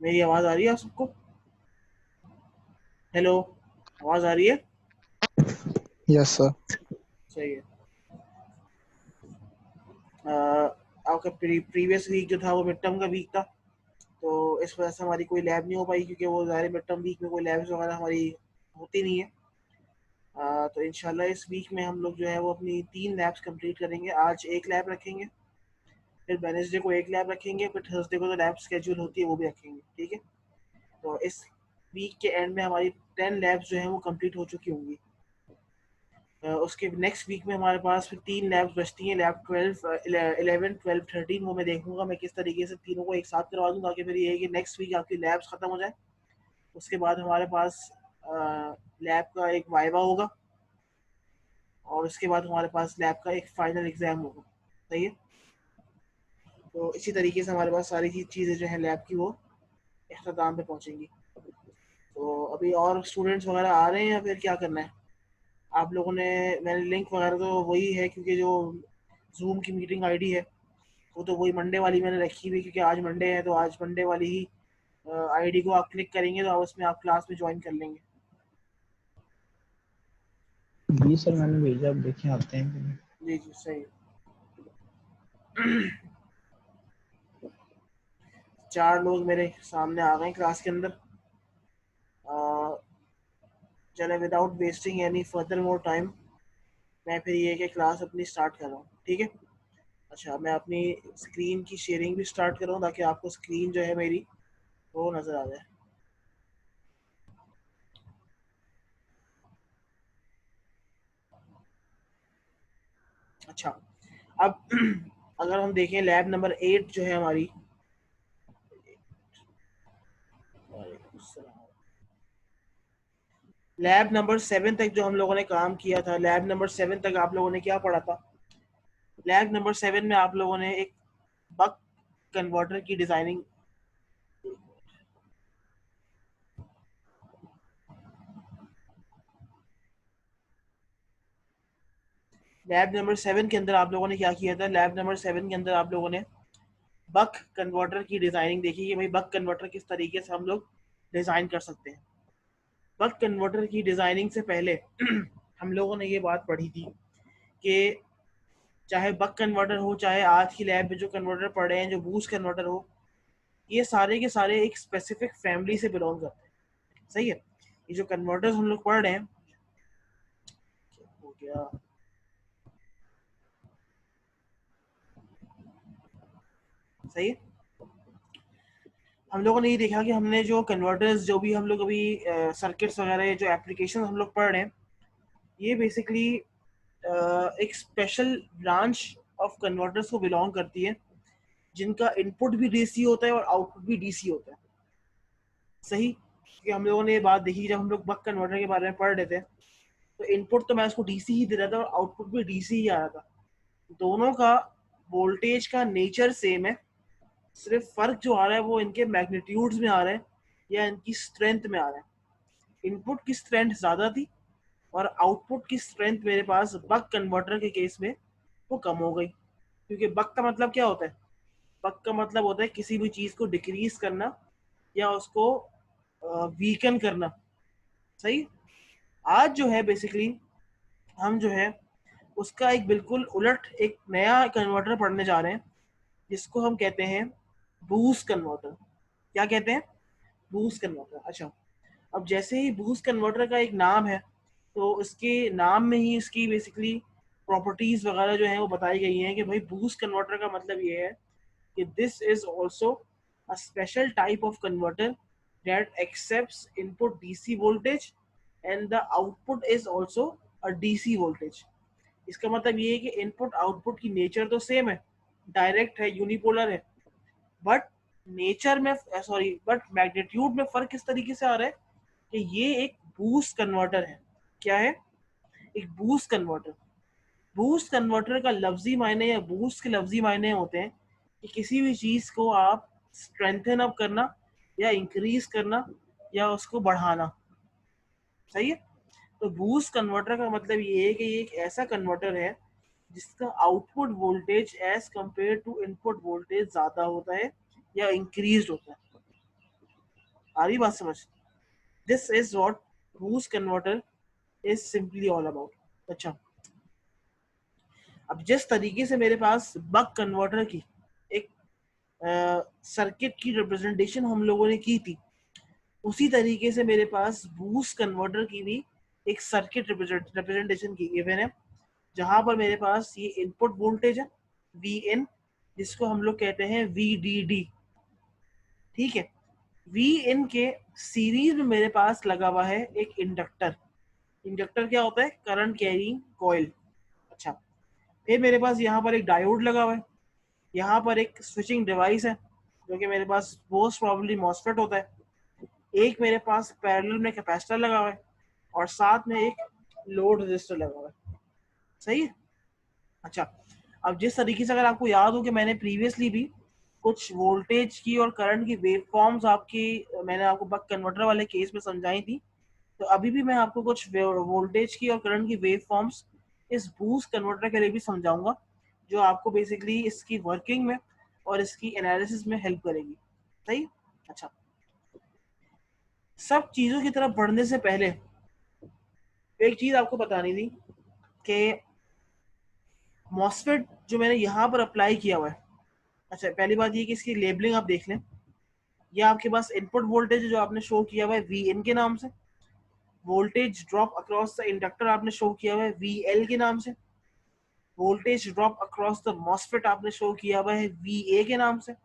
मेरी आवाज आ रही है आप सबको? हेलो, आवाज आ रही है? Yes sir. सही है। अ, आपका प्रीवियस वीक जो था वो मिड टर्म का वीक था, तो इस वजह से हमारी कोई लैब नहीं हो पाई, क्योंकि वो ज़ाहिर मिड टर्म वीक में कोई लैब्स वगैरह हमारी होती नहीं है। तो इंशाल्लाह इस वीक में हम लोग जो है वो अपनी 3 लैब्स कंप्लीट करेंगे। आज एक लैब रखेंगे, फिर वेडनेसडे को एक लैब रखेंगे, फिर थर्सडे को जो लैब स्केड्यूल होती है वो भी रखेंगे। ठीक है, तो इस वीक के एंड में हमारी 10 लैब्स जो हैं वो कंप्लीट हो चुकी होंगी। उसके नेक्स्ट वीक में हमारे पास फिर 3 लैब्स बचती हैं, लैब 12, 11, 12, 13। वो मैं देखूंगा मैं किस तरीके से तीनों को एक साथ करवा दूँ, ताकि फिर ये है कि नेक्स्ट वीक आपकी लैब्स खत्म हो जाए। उसके बाद हमारे पास लैब का एक वाइवा होगा, और उसके बाद हमारे पास लैब का एक फाइनल एग्जाम होगा। सही है, तो इसी तरीके से हमारे पास सारी चीज़ें जो है लैब की वो अख्ताम पे पहुँचेंगी। तो अभी और स्टूडेंट्स वगैरह आ रहे हैं या फिर क्या करना है आप लोगों ने? मैंने लिंक वगैरह तो वही है, क्योंकि जो जूम की मीटिंग आईडी है वो तो वही मंडे वाली मैंने रखी हुई, क्योंकि आज मंडे है, तो आज मंडे वाली ही आईडी को आप क्लिक करेंगे तो आप उसमें आप क्लास में ज्वाइन कर लेंगे। जी सर, मैंने भेजा, अब देखें आते हैं कि नहीं। जी जी सही। 4 लोग मेरे सामने आ गए क्लास के अंदर। चले, without wasting any further more time, मैं फिर ये कि क्लास अपनी स्टार्ट कर रहा हूँ। ठीक है। अच्छा, मैं अपनी स्क्रीन की शेयरिंग भी स्टार्ट कर रहा हूँ, ताकि आपको स्क्रीन जो है मेरी वो नज़र आ जाए। अच्छा, अब अगर हम देखें लैब नंबर 8 जो है हमारी, लैब नंबर 7 तक जो हम लोगों ने काम किया था, लैब नंबर 7 तक आप लोगों ने क्या पढ़ा था? लैब नंबर 7 में आप लोगों ने एक बक कन्वर्टर की डिजाइनिंग, लैब नंबर 7 के अंदर आप लोगों ने क्या किया था? लैब नंबर 7 के अंदर आप लोगों ने बक कन्वर्टर की डिजाइनिंग देखी कि भाई बक कन्वर्टर किस तरीके से हम लोग डिजाइन कर सकते हैं। बक कन्वर्टर की डिजाइनिंग से पहले हम लोगों ने ये बात पढ़ी थी कि चाहे बक कन्वर्टर हो, चाहे आज की लैब में जो कन्वर्टर पढ़ रहे हैं, जो बूस्ट कन्वर्टर हो, ये सारे के सारे एक स्पेसिफिक फैमिली से बिलोंग करते हैं। सही है, ये जो कन्वर्टर्स हम लोग पढ़ रहे हैं, हो गया सही है। हम लोगों ने ये देखा कि हमने जो कन्वर्टर्स, जो भी हम लोग अभी सर्किट्स वगैरह जो एप्लीकेशन हम लोग पढ़ रहे हैं, ये बेसिकली एक स्पेशल ब्रांच ऑफ कन्वर्टर्स को बिलोंग करती है, जिनका इनपुट भी डीसी होता है और आउटपुट भी डीसी होता है। सही, क्योंकि हम लोगों ने ये बात देखी जब हम लोग बक कन्वर्टर के बारे में पढ़ रहे थे, तो इनपुट तो मैं उसको डीसी ही दे रहा था और आउटपुट भी डीसी ही आ रहा था। दोनों का वोल्टेज का नेचर सेम है, सिर्फ फर्क जो आ रहा है वो इनके मैग्नीट्यूड्स में आ रहा है या इनकी स्ट्रेंथ में आ रहा है। इनपुट की स्ट्रेंथ ज़्यादा थी और आउटपुट की स्ट्रेंथ मेरे पास बक कन्वर्टर के केस में वो कम हो गई। क्योंकि बक का मतलब क्या होता है? बक का मतलब होता है किसी भी चीज़ को डिक्रीज करना या उसको वीकन करना। सही। आज जो है बेसिकली हम जो है उसका एक बिल्कुल उलट एक नया कन्वर्टर पढ़ने जा रहे हैं, जिसको हम कहते हैं बूस्ट कन्वर्टर। क्या कहते हैं? Boost converter. अच्छा, अब जैसे ही बूस्ट कन्वर्टर का एक नाम है, तो उसके नाम में ही इसकी बेसिकली प्रॉपर्टीज वगैरह जो है वो बताई गई हैं कि भाई बूस्ट कन्वर्टर का मतलब ये है कि this is also a special type of converter that accepts input DC voltage and the output is also a DC voltage। इसका मतलब ये है कि इनपुट आउटपुट की नेचर तो सेम है, डायरेक्ट है, यूनिपोलर है, बट नेचर में, सॉरी, बट मैग्नीट्यूड में फर्क किस तरीके से आ रहा है कि ये एक बूस्ट कन्वर्टर है। क्या है? एक बूस्ट कन्वर्टर। बूस्ट कन्वर्टर का लफ्जी मायने या बूस्ट के लफ्जी मायने होते हैं कि किसी भी चीज को आप स्ट्रेंथन अप करना या इंक्रीज करना या उसको बढ़ाना। सही है। तो बूस्ट कन्वर्टर का मतलब ये है कि ये एक ऐसा कन्वर्टर है जिसका output voltage as compared to input voltage ज्यादा होता है या इंक्रीज होता है। आ रही बात समझ? This is what boost converter is simply all about. अच्छा, अब जिस तरीके से मेरे पास बक कन्वर्टर की एक सर्किट की रिप्रेजेंटेशन हम लोगों ने की थी, उसी तरीके से मेरे पास बूस्ट कन्वर्टर की भी एक सर्किट रिप्रेजेंटेशन की गिवन है, जहां पर मेरे पास ये इनपुट वोल्टेज है Vn, जिसको हम लोग कहते हैं VDD। ठीक है, Vn के सीरीज में मेरे पास लगा हुआ है एक इंडक्टर। इंडक्टर क्या होता है? Current carrying coil. अच्छा, फिर मेरे पास यहाँ पर एक डायोड लगा हुआ है, यहाँ पर एक स्विचिंग डिवाइस है जो कि मेरे पास मोस्ट प्रॉब्ली मॉसफेट होता है, एक मेरे पास पैरेलल में कैपेसिटर लगा हुआ है, और साथ में एक लोड रेजिस्टर लगा हुआ है। सही है? अच्छा, अब जिस तरीके से अगर आपको याद हो कि मैंने प्रीवियसली भी कुछ वोल्टेज की और करंट की वेव फॉर्म्स आपकी मैंने आपको बक कन्वर्टर वाले केस में समझाई थी, तो अभी भी मैं आपको कुछ वोल्टेज की और करंट की वेव फॉर्म्स इस बूस्ट कन्वर्टर के लिए भी समझाऊंगा, जो आपको बेसिकली इसकी वर्किंग में और इसकी एनालिसिस में हेल्प करेगी। सही? अच्छा, सब चीज़ों की तरफ बढ़ने से पहले एक चीज़ आपको बतानी थी कि मॉसफेट जो मैंने यहाँ पर अप्लाई किया हुआ है। अच्छा, पहली बात ये कि इसकी लेबलिंग आप देख लें। ये आपके पास इनपुट वोल्टेज जो आपने शो किया हुआ है Vn के नाम से, voltage drop across the inductor आपने शो किया हुआ है VL के नाम से, voltage drop across the MOSFET आपने शो किया हुआ है VA के नाम से,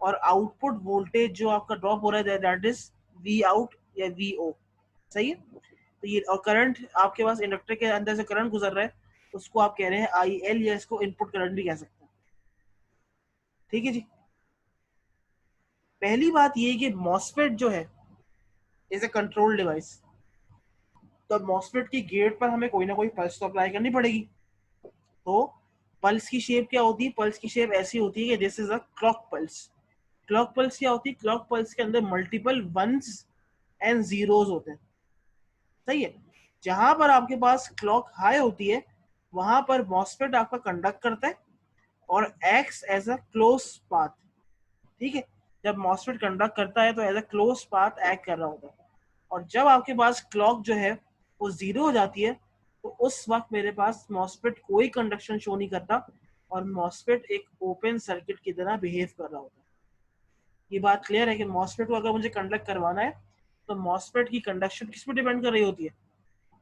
और आउटपुट वोल्टेज जो आपका ड्रॉप हो रहा है दैट इज V आउट या VO। सही है? तो ये और करंट आपके पास इंडक्टर के अंदर से करंट गुजर रहा है, उसको आप कह रहे हैं IL, या इसको इनपुट करंट भी कह सकते हैं। ठीक है जी। पहली बात ये कि मॉसफेट जो है इज ए कंट्रोल डिवाइस, तो मॉसफेट की गेट पर हमें कोई ना कोई पल्स तो अप्लाई करनी पड़ेगी। तो पल्स की शेप क्या होती है? पल्स की शेप ऐसी होती है कि this is a clock pulse. Clock pulse क्या होती है? क्लॉक पल्स के अंदर मल्टीपल वंस एंड जीरोस होते हैं। सही है? जहां पर आपके पास क्लॉक हाई होती है, वहां पर मॉसफेट आपका कंडक्ट करता है और acts as a close path. ठीक है, जब मॉसफेट कंडक्ट करता है तो as a close path act कर रहा होता है, और जब आपके पास क्लॉक जो है वो जीरो हो जाती है, तो उस वक्त मेरे पास मॉसफेट कोई कंडक्शन शो नहीं करता और मॉसफेट एक ओपन सर्किट की तरह बिहेव कर रहा होता है। ये बात क्लियर है कि मॉसफेट को अगर मुझे कंडक्ट करवाना है तो मॉसफेट की कंडक्शन किस पर डिपेंड कर रही होती है?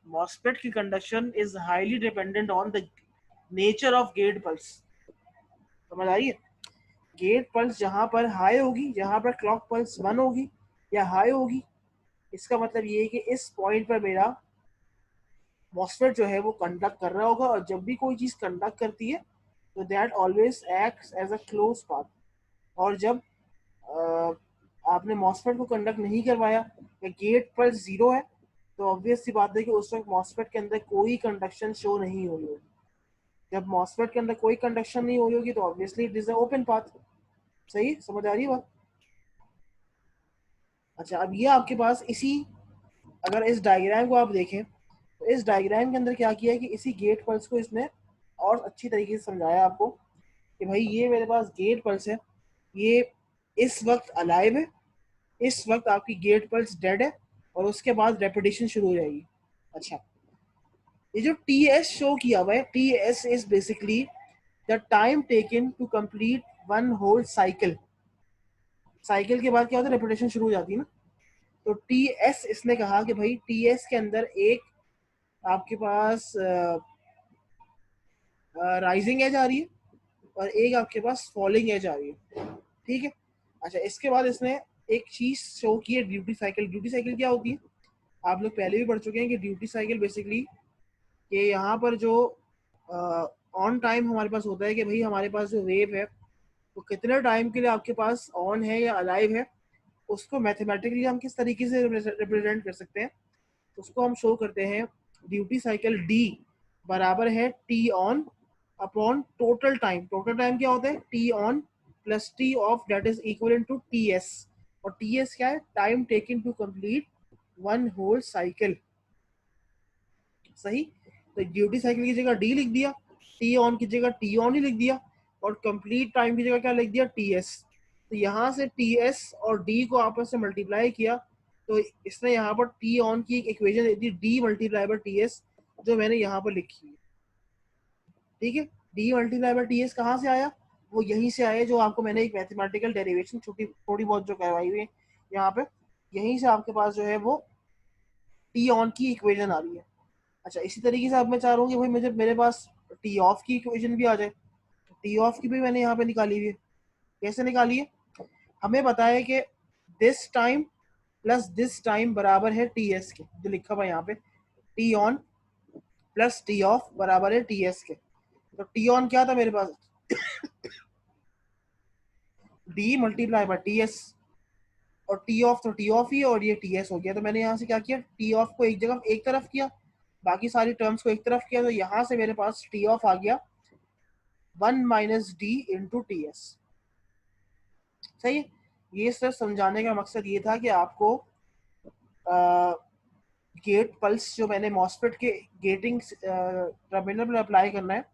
मॉसफेट की conduction is highly dependent on the nature of gate pulse. समझ आई है? गेट पल्स जहां पर हाई होगी, जहां पर क्लॉक पल्स 1 होगी या हाई होगी, इसका मतलब ये है कि इस पॉइंट पर मेरा मॉसफेट जो है वो कंडक्ट कर रहा होगा, और जब भी कोई चीज कंडक्ट करती है तो that always acts as a close path. और जब आपने मॉसफेट को कंडक्ट नहीं करवाया या गेट पर जीरो है, तो ऑब्वियस सी बात है कि उस वक्त मॉसफेट के अंदर कोई कंडक्शन शो नहीं हो रही होगी। जब मॉसफेट के अंदर कोई कंडक्शन नहीं हो रही होगी तो obviously it is a open path. सही? समझ आ रही है बात? अच्छा, अब ये आपके पास इसी, अगर इस डायग्राम को आप देखें तो इस डायग्राम के अंदर क्या किया है कि इसी गेट पल्स को इसने और अच्छी तरीके से समझाया आपको कि भाई ये मेरे पास गेट पल्स है, ये इस वक्त अलाइव है, इस वक्त आपकी गेट पल्स डेड है, और उसके बाद रेपिटेशन शुरू हो जाएगी। अच्छा, ये जो टी एस शो किया हुआ है, T S is basically the time taken to complete one whole cycle. Cycle के बाद क्या होता है? रेपिटेशन शुरू हो जाती है ना। तो टी एस इसने कहा कि भाई टी एस के अंदर एक आपके पास राइजिंग एज आ रही है और एक आपके पास फॉलिंग एज आ रही है। ठीक है? अच्छा, इसके बाद इसने एक चीज शो की है, ड्यूटी साइकिल। ड्यूटी साइकिल क्या होती है? आप लोग पहले भी पढ़ चुके हैं कि ड्यूटी साइकिल बेसिकली कि यहाँ पर जो ऑन टाइम हमारे पास होता है कि भाई हमारे पास जो वेव है वो कितने टाइम के लिए आपके पास ऑन है या अलाइव है, उसको मैथमेटिकली हम किस तरीके से रिप्रेजेंट कर सकते हैं? उसको हम शो करते हैं ड्यूटी साइकिल डी बराबर है T on upon total time. Total time क्या होता है? T on plus T off, that is equal to T S. और टी एस क्या है? Time taken to complete one whole cycle. सही? तो ड्यूटी साइकिल की जगह डी लिख दिया, टी ऑन की जगह टी ऑन ही लिख दिया, और कंप्लीट टाइम की जगह क्या लिख दिया? T S. तो यहाँ से टी एस और डी को आपस में मल्टीप्लाई किया तो इसने यहाँ पर टी ऑन की एक equation they the, D multiply by T S, जो मैंने यहाँ पर लिखी है। ठीक है, D multiply by T S कहाँ से आया? वो यहीं से आया जो आपको मैंने एक मैथमेटिकल डेरिवेशन छोटी थोड़ी बहुत जो करवाई हुई है यहाँ पे, यहीं से आपके पास जो है वो टी ऑन की इक्वेशन आ रही है। अच्छा, इसी तरीके से अब मैं चाह रहा हूँ कि भाई मुझे मेरे पास टी ऑफ की इक्वेशन भी आ जाए। टी ऑफ की भी मैंने यहाँ पे निकाली हुई है। कैसे निकाली है? हमें पता है कि this time plus this time बराबर है टी एस के, जो लिखा हुआ है यहाँ पे, T on plus T of बराबर है टी एस के। तो टी ऑन क्या था मेरे पास? D multiply by T S, और टी ऑफ तो टी ऑफ ही है, और ये टी एस हो गया। तो मैंने यहाँ से क्या किया, टी ऑफ को एक जगह एक तरफ किया, बाकी सारी टर्म्स को एक तरफ किया, तो यहाँ से मेरे पास टी ऑफ आ गया 1 minus D into T S. सही है। ये सिर्फ समझाने का मकसद ये था कि आपको गेट पल्स जो मैंने मॉसफेट के गेटिंग टर्मिनल पर अप्लाई करना है,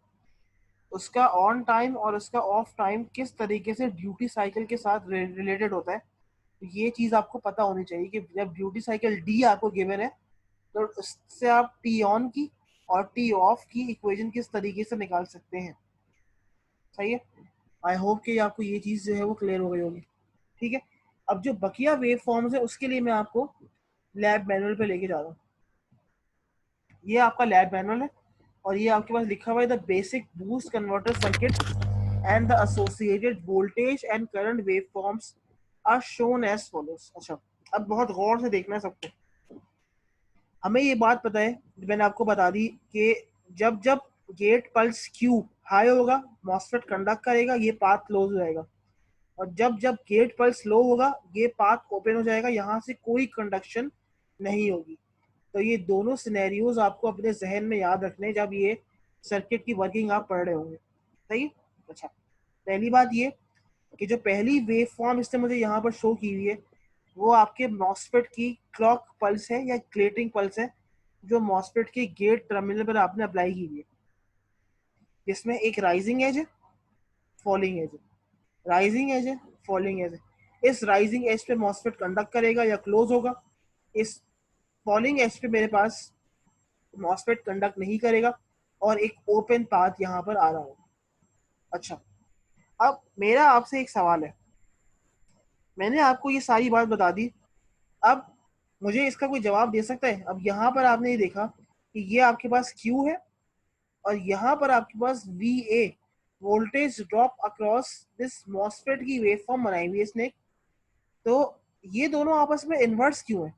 उसका ऑन टाइम और उसका ऑफ टाइम किस तरीके से ड्यूटी साइकिल के साथ रिलेटेड होता है। तो ये चीज़ आपको पता होनी चाहिए कि जब ड्यूटी साइकिल डी आपको गिवन है तो उससे आप टी ऑन की और टी ऑफ की इक्वेशन किस तरीके से निकाल सकते हैं। सही है। आई होप कि आपको ये चीज़ जो है वो क्लियर हो गई होगी। ठीक है, अब जो बकिया वेव फॉर्म्स है उसके लिए मैं आपको लैब मैनुअल पे लेके जा रहा हूँ। ये आपका लैब मैनुअल है और ये आपके पास लिखा हुआ है the basic boost converter circuit and the associated voltage and current wave forms are shown as follows. अच्छा, अब बहुत गौर से देखना है सबको। हमें ये बात पता है, मैंने आपको बता दी कि जब जब गेट पल्स क्यू हाई होगा मॉसफेट कंडक्ट करेगा, ये पाथ क्लोज हो जाएगा, और जब जब गेट पल्स लो होगा ये पाथ ओपन हो जाएगा, यहाँ से कोई कंडक्शन नहीं होगी। तो ये दोनों सिनेरियोज आपको अपने जहन में याद रखने जब ये सर्किट की वर्किंग आप पढ़ रहे होंगे। सही। अच्छा, पहली बात ये कि जो पहली वेव फॉर्म इसने मुझे यहाँ पर शो की हुई है वो आपके मॉसफेट की क्लॉक पल्स है या ग्लेटिंग पल्स है, जो मॉसफेट के गेट टर्मिनल पर आपने अप्लाई की हुई है, जिसमें एक राइजिंग एज है, फॉलिंग एज है, राइजिंग एज है, फॉलिंग एज है। इस राइजिंग एज पे मॉसफेट कंडक्ट करेगा या क्लोज होगा, इस फॉलिंग एज पे मेरे पास मॉसफेट कंडक्ट नहीं करेगा और एक ओपन पाथ यहाँ पर आ रहा है। अच्छा, अब मेरा आपसे एक सवाल है, मैंने आपको ये सारी बात बता दी, अब मुझे इसका कोई जवाब दे सकता है? अब यहाँ पर आपने ये देखा कि ये आपके पास Q है और यहाँ पर आपके पास VA voltage drop across this MOSFET की वेव फॉर्म बनाई हुई है इसने। तो ये दोनों आपस में इन्वर्स क्यों है?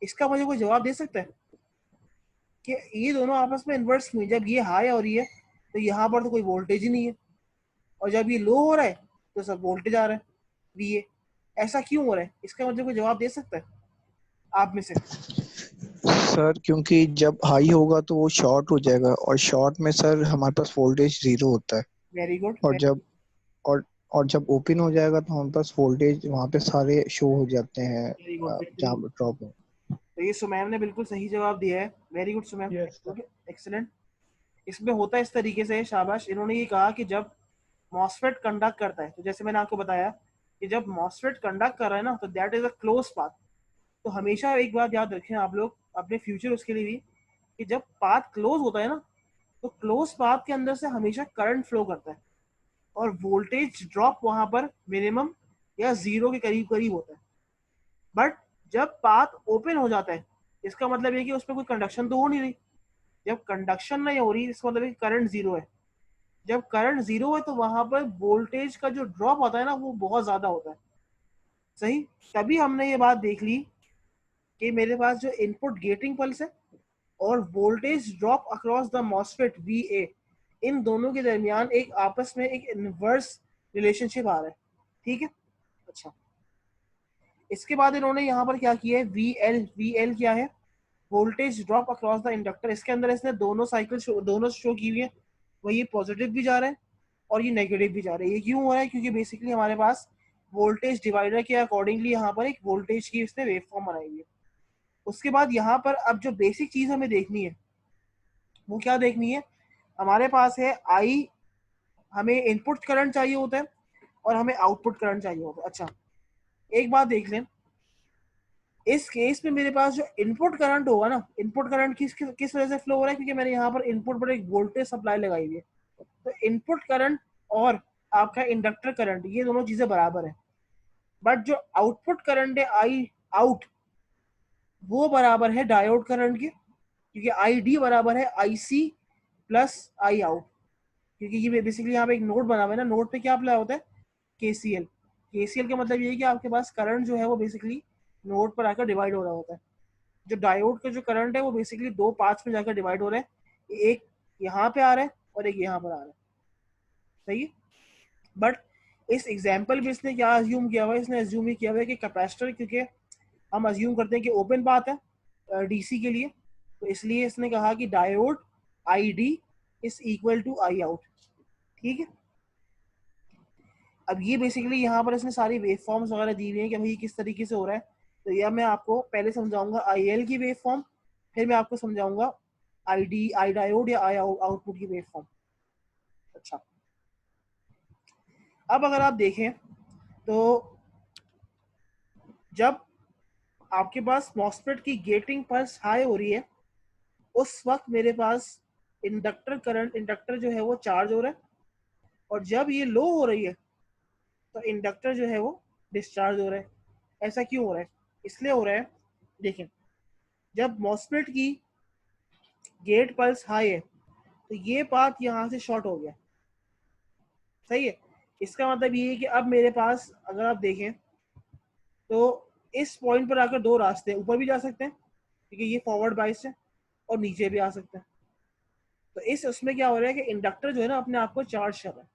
इसका मुझे कोई जवाब दे सकता है कि ये दोनों आपस में इन्वर्स क्यों है? जब ये हाई हो रही है तो यहाँ पर तो कोई वोल्टेज ही नहीं है, और जब ये लो हो रहा है तो सब वोल्टेज आ रहा है VA। ऐसा क्यों हो रहा है? इसका मुझे कोई जवाब दे सकता है आप में से? सर क्योंकि जब हाई होगा तो वो शॉर्ट हो जाएगा, और शॉर्ट में सर हमारे पास वोल्टेज 0 होता है। Very good. और जब और और जब ओपन हो जाएगा तो हमारे पास वोल्टेज वहाँ पे सारे शो हो जाते हैं वेरी गुड, जहाँ पर ड्रॉप है। तो ये सुमैम ने बिल्कुल सही जवाब दिया है। वेरी गुड सुमैम, यस सर। Okay, excellent. इसमें होता है इस तरीके से, शाबाश। इन्होंने ये कहा कि जब मॉसफेट कंडक्ट करता है, तो जैसे मैंने आपको बताया कि जब मॉसफेट कंडक्ट कर रहा है ना तो that is a close path. तो हमेशा एक बात याद रखें आप लोग अपने फ्यूचर उसके लिए भी, कि जब पाथ क्लोज होता है ना तो क्लोज पाथ के अंदर से हमेशा करंट फ्लो करता है और वोल्टेज ड्रॉप वहां पर मिनिमम या जीरो के करीब करीब होता है। बट जब पाथ ओपन हो जाता है इसका मतलब ये कि उसमें कोई कंडक्शन तो हो नहीं रही। जब कंडक्शन नहीं हो रही इसका मतलब करंट जीरो है। जब करंट जीरो है तो वहां पर वोल्टेज का जो ड्रॉप होता है ना वो बहुत ज्यादा होता है। सही। तभी हमने ये बात देख ली कि मेरे पास जो इनपुट गेटिंग पल्स है और voltage drop across the MOSFET VA, इन दोनों के दरमियान एक आपस में एक इनवर्स रिलेशनशिप आ रहा है। ठीक है। अच्छा, इसके बाद इन्होंने यहाँ पर क्या किया है, VL क्या है, voltage drop across the inductor. इसके अंदर इसने दोनों साइकिल दोनों शो की हुई है, वही ये पॉजिटिव भी जा रहा है और ये नेगेटिव भी जा रहा है। ये क्यों हो रहा है? क्योंकि बेसिकली हमारे पास वोल्टेज डिवाइडर के अकॉर्डिंगली यहाँ पर एक वोल्टेज की इसने वेव फॉर्म बनाई हुई है। उसके बाद यहाँ पर अब जो बेसिक चीज हमें देखनी है वो क्या देखनी है, हमारे पास है I, हमें इनपुट करंट चाहिए होता है, और हमें आउटपुट करंट चाहिए होता है। अच्छा, एक बात देख लें, इस केस में मेरे पास जो इनपुट करंट होगा ना, इनपुट करंट किस वजह से फ्लो हो रहा है, क्योंकि मैंने यहाँ पर इनपुट पर एक वोल्टेज सप्लाई लगाई हुई है। तो इनपुट करंट और आपका इंडक्टर करंट, ये दोनों चीजें बराबर है। बट जो आउटपुट करंट है आई आउट, वो बराबर है डायोड करंट के, क्योंकि आई डी बराबर है आई सी प्लस आई आउट। क्योंकि ये बेसिकली यहाँ पे एक नोड बना हुआ है ना, नोड पे क्या अप्लाई होता है, केसीएल। केसीएल का मतलब ये है कि आपके पास करंट जो है वो बेसिकली नोड पर आकर डिवाइड हो रहा होता है। जो डायोड का जो करंट है वो बेसिकली दो पार्ट्स में जाकर डिवाइड हो रहा है, एक यहाँ पे आ रहा है और एक यहाँ पर आ रहा है। सही है। बट इस एग्जाम्पल में इसने क्या अज्यूम किया हुआ है, इसने अज्यूम ही किया हुआ है कि कैपेसिटर, क्योंकि हम अज्यूम करते हैं कि ओपन पाथ है डीसी के लिए, तो इसलिए इसने कहा कि diode I D is equal to I out. ठीक है। अब ये बेसिकली यहाँ पर इसने सारी वेव फॉर्म्स वगैरह दी हुई है कि भाई किस तरीके से हो रहा है। तो यह मैं आपको पहले समझाऊंगा आई एल की वेव फॉर्म, फिर मैं आपको समझाऊंगा आई डी आई डायोड या आई आउटपुट की वेव फॉर्म। अच्छा, अब अगर आप देखें तो जब आपके पास मॉसफेट की गेटिंग पल्स हाई हो रही है, उस वक्त मेरे पास इंडक्टर करंट, इंडक्टर जो है वो चार्ज हो रहा है, और जब ये लो हो रही है तो इंडक्टर जो है वो डिस्चार्ज हो रहा है। ऐसा क्यों हो रहा है? इसलिए हो रहा है, देखें, जब मॉसफेट की गेट पल्स हाई है तो ये पाथ यहाँ से शॉर्ट हो गया। सही है। इसका मतलब ये है कि अब मेरे पास अगर आप देखें तो इस पॉइंट पर आकर दो रास्ते हैं, ऊपर भी जा सकते हैं क्योंकि ये फॉरवर्ड बाइस है, और नीचे भी आ सकते हैं। तो इस उसमें क्या हो रहा है कि इंडक्टर जो है ना अपने आप को चार्ज कर रहा है।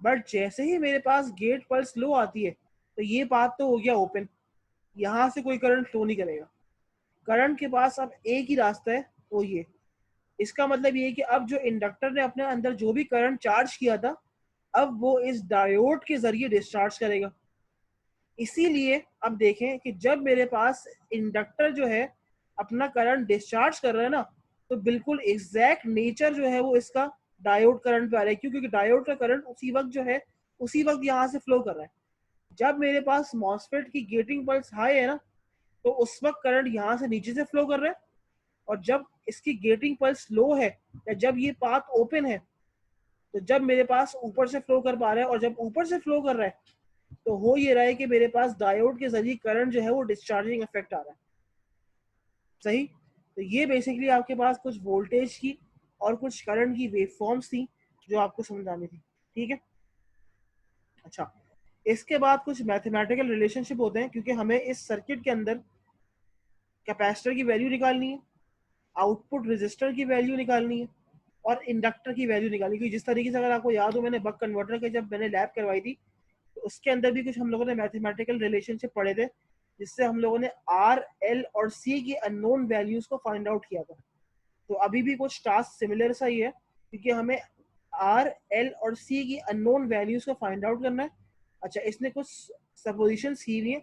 बट जैसे ही मेरे पास गेट पल्स लो आती है तो ये पाथ तो हो गया ओपन, यहाँ से कोई करंट फ्लो नहीं करेगा। करंट के पास अब एक ही रास्ता है, वो ये। इसका मतलब ये है कि अब जो इंडक्टर ने अपने अंदर जो भी करंट चार्ज किया था, अब वो इस डायोड के जरिए डिस्चार्ज करेगा। इसीलिए अब देखें कि जब मेरे पास इंडक्टर जो है अपना करंट डिस्चार्ज कर रहा है ना, तो बिल्कुल एग्जैक्ट नेचर जो है वो इसका डायोड करंट पे आ रहा है। क्यों? क्योंकि डायोड का करंट उसी वक्त जो है उसी वक्त यहाँ से फ्लो कर रहा है। जब मेरे पास मॉसफेट की गेटिंग पल्स हाई है ना, तो उस वक्त करंट यहाँ से नीचे से फ्लो कर रहा है, और जब इसकी गेटिंग पल्स लो है या जब ये पाथ ओपन है, तो जब मेरे पास ऊपर से फ्लो कर पा रहा है, और जब ऊपर से फ्लो कर रहा है तो हो ये रहा है कि मेरे पास डायोड के जरिए करंट जो है वो डिस्चार्जिंग इफेक्ट आ रहा है। सही। तो ये बेसिकली आपके पास कुछ वोल्टेज की और कुछ करंट की वेव फॉर्म्स थी जो आपको समझानी थी। ठीक है। अच्छा, इसके बाद कुछ मैथमेटिकल रिलेशनशिप होते हैं, क्योंकि हमें इस सर्किट के अंदर कैपेसिटर की वैल्यू निकालनी है, आउटपुट रेजिस्टर की वैल्यू निकालनी है, और इंडक्टर की वैल्यू निकालनी है। क्योंकि जिस तरीके से, अगर आपको याद हो, मैंने बक कन्वर्टर के जब मैंने लैब करवाई थी तो उसके अंदर भी कुछ हम लोगों ने मैथमेटिकल रिलेशनशिप पढ़े थे, जिससे हम लोगों ने आर एल और सी की अननोन वैल्यूज को फाइंड आउट किया था। तो अभी भी कुछ टास्क सिमिलर सा ही है, क्योंकि हमें आर एल और सी की अननोन वैल्यूज को फाइंड आउट करना है। अच्छा, इसने कुछ सपोजिशन की हुई है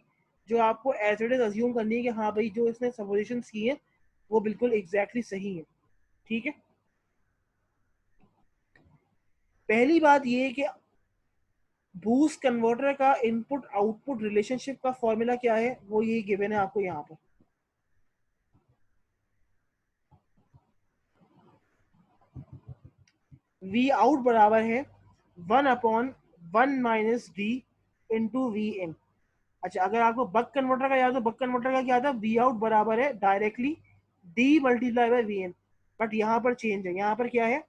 जो आपको एज इट इज अज्यूम करनी है कि हाँ भाई, जो इसने सपोजिशन की है वो बिल्कुल एग्जैक्टली सही है। ठीक है। पहली बात ये है कि बूस्ट कन्वर्टर का इनपुट आउटपुट रिलेशनशिप का फॉर्मूला क्या है, वो ये गिवन है आपको यहाँ पर। वी आउट बराबर है 1/1 - d इंटू वी इन। अच्छा, अगर आपको बक कन्वर्टर का याद हो, बक कन्वर्टर का क्या था, वी आउट बराबर है directly D multiply by V in. But यहाँ पर चेंज है, यहाँ पर क्या है,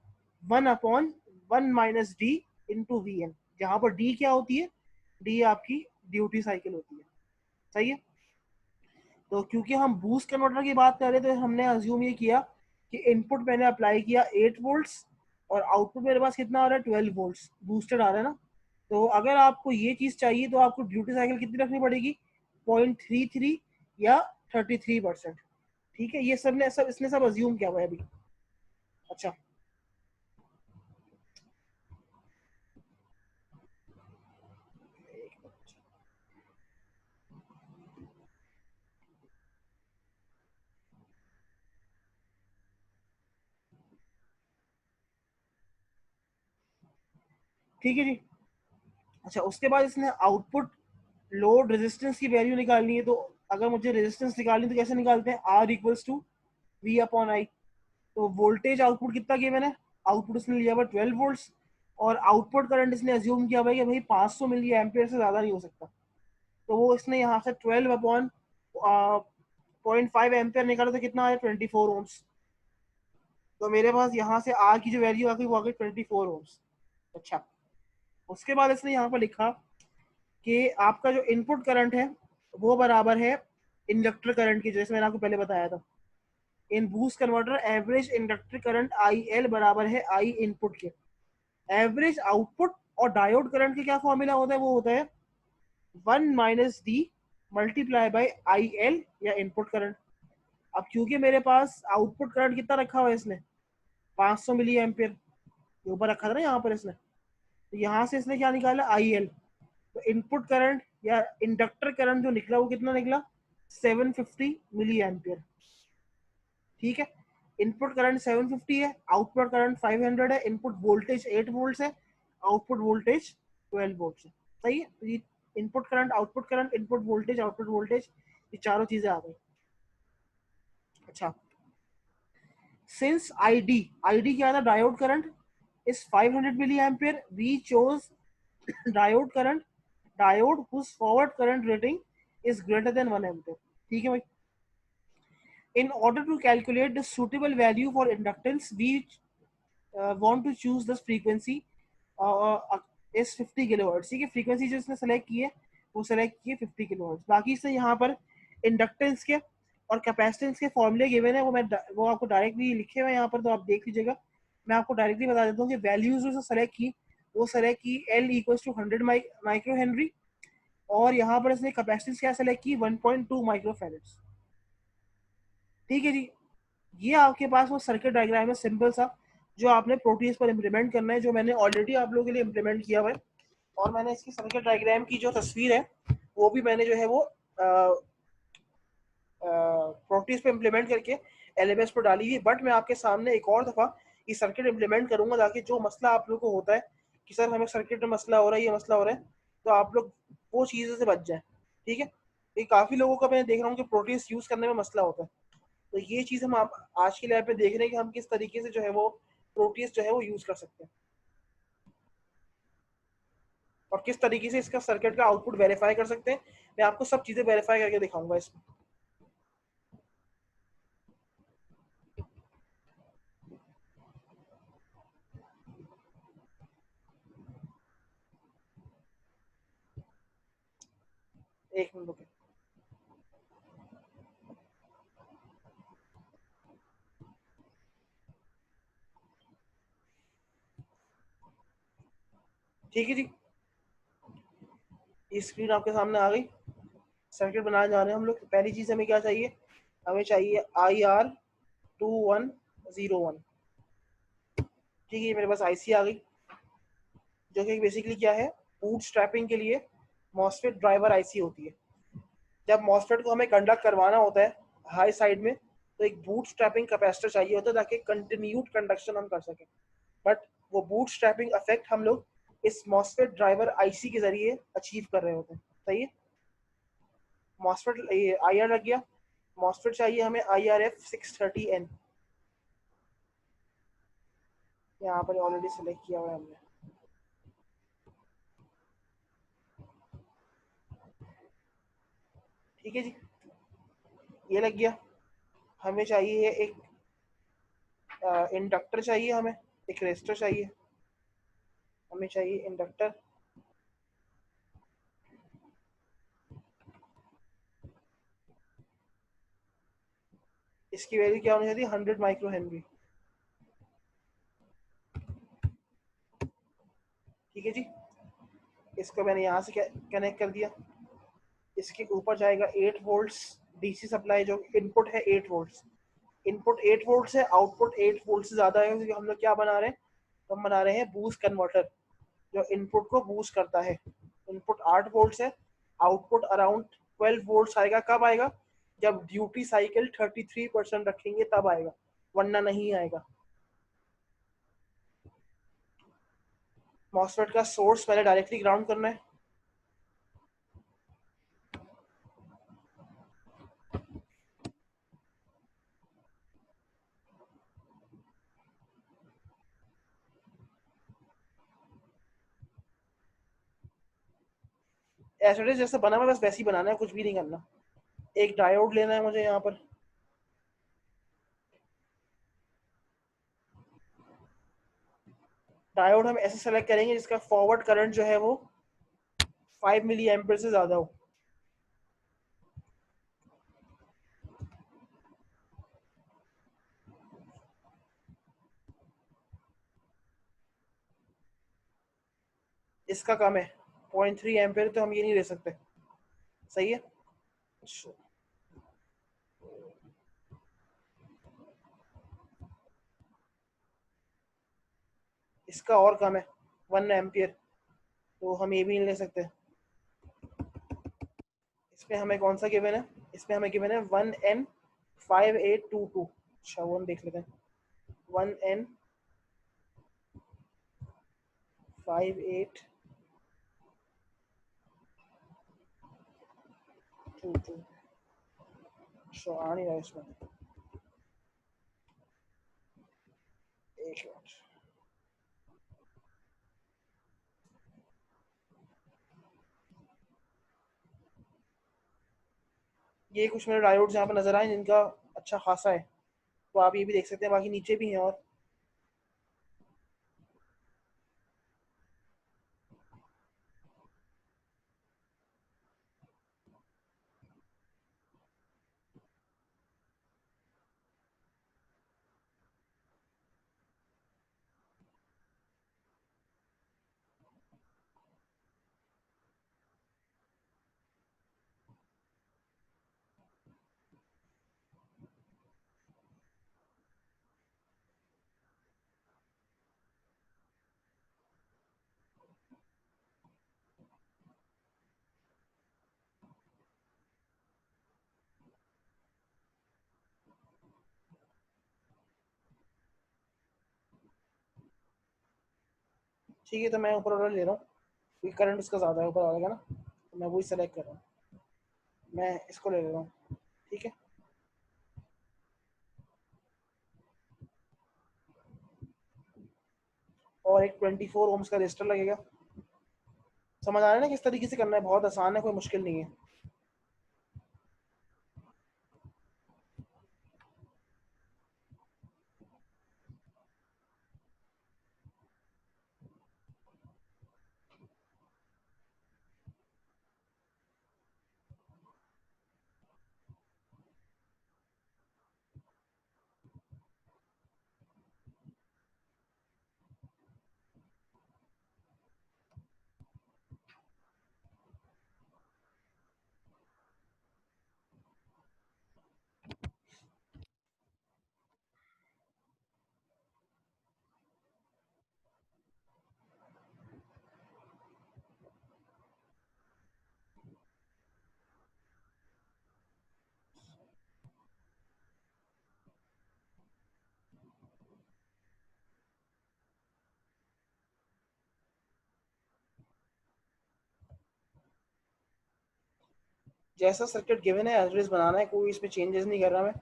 1/1 - d इंटू वी एन, जहाँ पर डी क्या होती है, डी आपकी ड्यूटी साइकिल होती है। सही है। तो क्योंकि हम बूस्ट कन्वर्टर की बात कर रहे थे, तो हमने अज्यूम ये किया कि इनपुट मैंने अप्लाई किया 8 वोल्ट्स, और आउटपुट मेरे पास कितना आ रहा है, 12 वोल्ट्स बूस्टेड आ रहा है ना। तो अगर आपको ये चीज़ चाहिए तो आपको ड्यूटी साइकिल कितनी रखनी पड़ेगी, 0.33 या 33%। ठीक है। ये सब इसने सब अज्यूम किया हुआ है अभी। अच्छा, ठीक है जी। अच्छा, उसके बाद इसने आउटपुट लोड रेजिस्टेंस की वैल्यू निकालनी है। तो अगर मुझे रेजिस्टेंस निकालनी है तो कैसे निकालते हैं, R equals to V upon I। तो वोल्टेज आउटपुट कितना गिवन है, आउटपुट इसने लिया हुआ 12 वोल्ट्स, और आउटपुट करंट इसने अज्यूम किया हुआ है कि भाई 500 मिली एम्पियर से ज़्यादा नहीं हो सकता। तो वो इसने यहाँ से 12 अपॉन 0.5 एम्पियर निकाला तो कितना आया, 24 ओम्स। तो मेरे पास यहाँ से आर की जो वैल्यू आ गई वो आ गई 24 ओम्स। अच्छा, उसके बाद इसने यहाँ पर लिखा कि आपका जो इनपुट करंट है वो बराबर है इंडक्टर करंट की, जैसे मैंने आपको पहले बताया था। इन boost converter average inductor current I L बराबर है आई इनपुट के। एवरेज आउटपुट और डायोड करंट का क्या फॉर्मूला होता है, वो होता है 1 minus D multiply by I L या इनपुट करंट। अब क्योंकि मेरे पास आउटपुट करंट कितना रखा हुआ है इसने, 500 मिली एम्पियर ऊपर रखा था ना यहाँ पर इसने, तो यहाँ से इसने क्या निकाला, आई एल। तो इनपुट करंट या इंडक्टर करंट जो निकला वो कितना निकला, 750 मिली एम्पियर। ठीक है, इनपुट करंट 750 है, आउटपुट करंट 500 है, इनपुट वोल्टेज 8 वोल्ट है, आउटपुट वोल्टेज 12 वोल्ट है। सही है, तो ये input current, output current, input voltage, output voltage, ये चारों चीजें आ गई। अच्छा, सिंस आईडी क्या था, diode current is 500 milli ampere, we chose diode current, diode whose forward current rating is greater than 1 ampere। ठीक है भाई, in order to calculate the suitable value for inductance we want to choose this frequency is 50 kilohertz. ठीक है, frequency जो इसने select की है वो सेलेक्ट की है 50 किलोहर्ट्ज। बाकी से यहाँ पर इंडक्टेंस के और कैपेसिटेंस के फॉर्मूले गिवन है, वो आपको डायरेक्टली लिखे हुए हैं यहाँ पर, तो आप देख लीजिएगा। मैं आपको डायरेक्टली बता देता हूँ कि वैल्यूज जो सेलेक्ट की, वो सेलेक्ट की L equals to 100 micro henry, और यहाँ पर इसने कैपेसिटेंस क्या सेलेक्ट की, 1.2 माइक्रो फैरेड्स। ठीक है जी, ये आपके पास वो सर्किट डायग्राम है सिंपल सा, जो आपने प्रोटीज पर इम्प्लीमेंट करना है, जो मैंने ऑलरेडी आप लोगों के लिए इम्प्लीमेंट किया हुआ है। और मैंने इसकी सर्किट डायग्राम की जो तस्वीर है वो भी मैंने जो है वो प्रोटीज पे इम्प्लीमेंट करके LMS पर डाली हुई। बट मैं आपके सामने एक और दफ़ा ये सर्किट इम्प्लीमेंट करूंगा, ताकि जो मसला आप लोग को होता है कि सर हमें सर्किट में मसला हो रहा है, ये मसला हो रहा है, तो आप लोग वो चीज़ों से बच जाए। ठीक है, ये काफ़ी लोगों का मैं देख रहा हूँ कि प्रोटीज यूज़ करने में मसला होता है। तो ये चीज़ हम आप आज के लैब में देख रहे हैं कि हम किस तरीके से जो है वो प्रोटीज जो है वो यूज़ कर सकते हैं, और किस तरीके से इसका सर्किट का आउटपुट वेरीफाई कर सकते हैं। मैं आपको सब चीज़ें वेरीफाई करके दिखाऊंगा इसमें। एक मिनट रुकिए। ठीक है जी, ये स्क्रीन आपके सामने आ गई। सर्किट बनाने जा रहे हैं हम लोग। पहली चीज़ हमें क्या चाहिए, हमें चाहिए IR2101। ठीक है, मेरे पास IC आ गई, जो कि बेसिकली क्या है, बूट स्ट्रैपिंग के लिए मॉसफेट ड्राइवर IC होती है। जब मॉसफेट को हमें कंडक्ट करवाना होता है हाई साइड में, तो एक बूट स्ट्रैपिंग कैपेसिटर चाहिए होता है, ताकि कंटिन्यूड कंडक्शन हम कर सकें। बट वो बूट स्ट्रैपिंग इफेक्ट हम लोग इस मॉसफेट ड्राइवर IC के जरिए अचीव कर रहे होते हैं। सही है, मॉसफेट IR लग गया। मॉसफेट चाहिए हमें IRF630N, यहाँ पर ऑलरेडी सेलेक्ट किया हुआ है हमने। ठीक है जी, ये लग गया। हमें चाहिए एक इंडक्टर चाहिए, हमें एक रेजिस्टर चाहिए, हमें चाहिए इंडक्टर। इसकी वैल्यू क्या होनी चाहिए, 100 माइक्रो हेनरी। ठीक है जी, इसको मैंने यहाँ से कनेक्ट कर दिया। इसके ऊपर जाएगा 8 वोल्ट्स DC सप्लाई, जो इनपुट है 8 वोल्ट्स। इनपुट 8 वोल्ट्स है, आउटपुट 8 वोल्ट से ज़्यादा है, क्योंकि हम लोग क्या बना रहे हैं, हम बना रहे हैं बूस्ट कन्वर्टर, जो इनपुट को बूस्ट करता है। इनपुट 8 वोल्ट्स है, आउटपुट अराउंड 12 वोल्ट्स आएगा। कब आएगा, जब ड्यूटी साइकिल 33% रखेंगे तब आएगा, वरना नहीं आएगा। मॉसफेट का सोर्स पहले डायरेक्टली ग्राउंड करना है। एज इट इज जैसे बना हुआ है बस वैसे ही बनाना है, कुछ भी नहीं करना। एक डायोड लेना है मुझे यहाँ पर। डायोड हम ऐसे सेलेक्ट करेंगे जिसका फॉरवर्ड करंट जो है वो 5 मिली एम्पियर से ज़्यादा हो। इसका कम है 0.3 एम्पियर, तो हम ये नहीं ले सकते। सही है। इसका और कम है 1 एम्पियर, तो हम ये भी नहीं ले सकते। इसमें हमें कौन सा गिवन है? इसमें हमें गिवन है 1N5822। अच्छा वो हम देख लेते हैं। 1N5822। अच्छा आ नहीं रहा है इसमें, एक मिनट। ये कुछ मेरे डायोड्स यहाँ पर नजर आए जिनका अच्छा खासा है, तो आप ये भी देख सकते हैं, बाकी नीचे भी हैं। और ठीक है, तो मैं ऊपर वाला ले रहा हूँ क्योंकि करंट उसका ज़्यादा है ऊपर वाले का ना, तो मैं वही सेलेक्ट कर रहा हूँ। मैं इसको ले रहा हूँ। ठीक है। और एक 24 ओम्स का रजिस्टर लगेगा। समझ आ रहा है ना किस तरीके से करना है? बहुत आसान है, कोई मुश्किल नहीं है। जैसा सर्किट गिवन है एज बनाना है, कोई इसमें चेंजेस नहीं कर रहा मैं,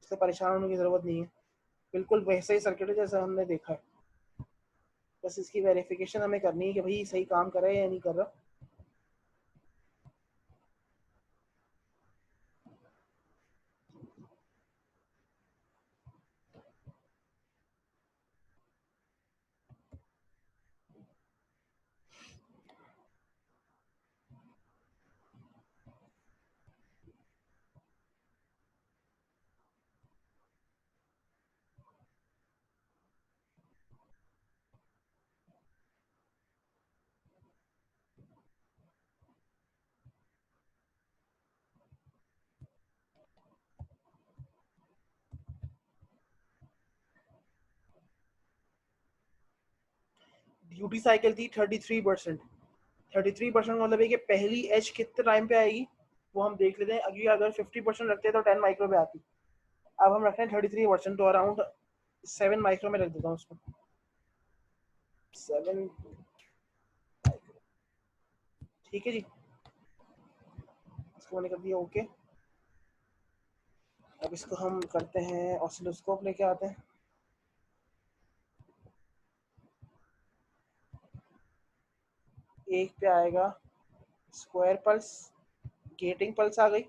इससे परेशान होने की ज़रूरत नहीं है। बिल्कुल वैसा ही सर्किट है जैसा हमने देखा है, बस इसकी वेरिफिकेशन हमें करनी है कि भाई सही काम कर रहा है या नहीं कर रहा। ड्यूटी साइकिल थी 33%। 33% मतलब है कि पहली एज कितने टाइम पे आएगी वो हम देख लेते हैं। अभी अगर 50% रखते हैं तो 10 माइक्रो पे आती। अब हम रख रहे हैं 33%, तो अराउंड 7 माइक्रो में रख देता हूँ उसको। 7 ठीक है जी, इसको मैंने कर दिया ओके। अब इसको हम करते हैं, ऑसिलोस्कोप लेके आते हैं। एक पे आएगा स्क्वायर पल्स, गेटिंग पल्स आ गई,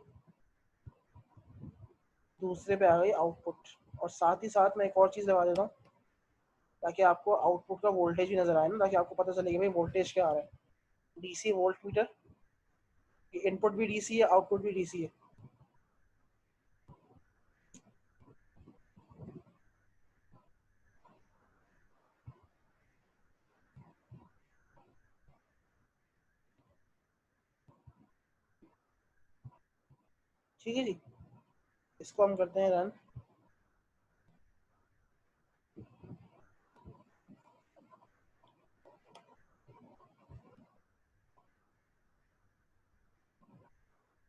दूसरे पे आ गई आउटपुट। और साथ ही साथ मैं एक और चीज़ लगा देता हूँ ताकि आपको आउटपुट का वोल्टेज भी नजर आए ना, ताकि आपको पता चले कि भाई वोल्टेज क्या आ रहा है। डीसी वोल्ट मीटर, इनपुट भी डीसी है, आउटपुट भी डीसी है। ठीक है जी, इसको हम करते हैं रन।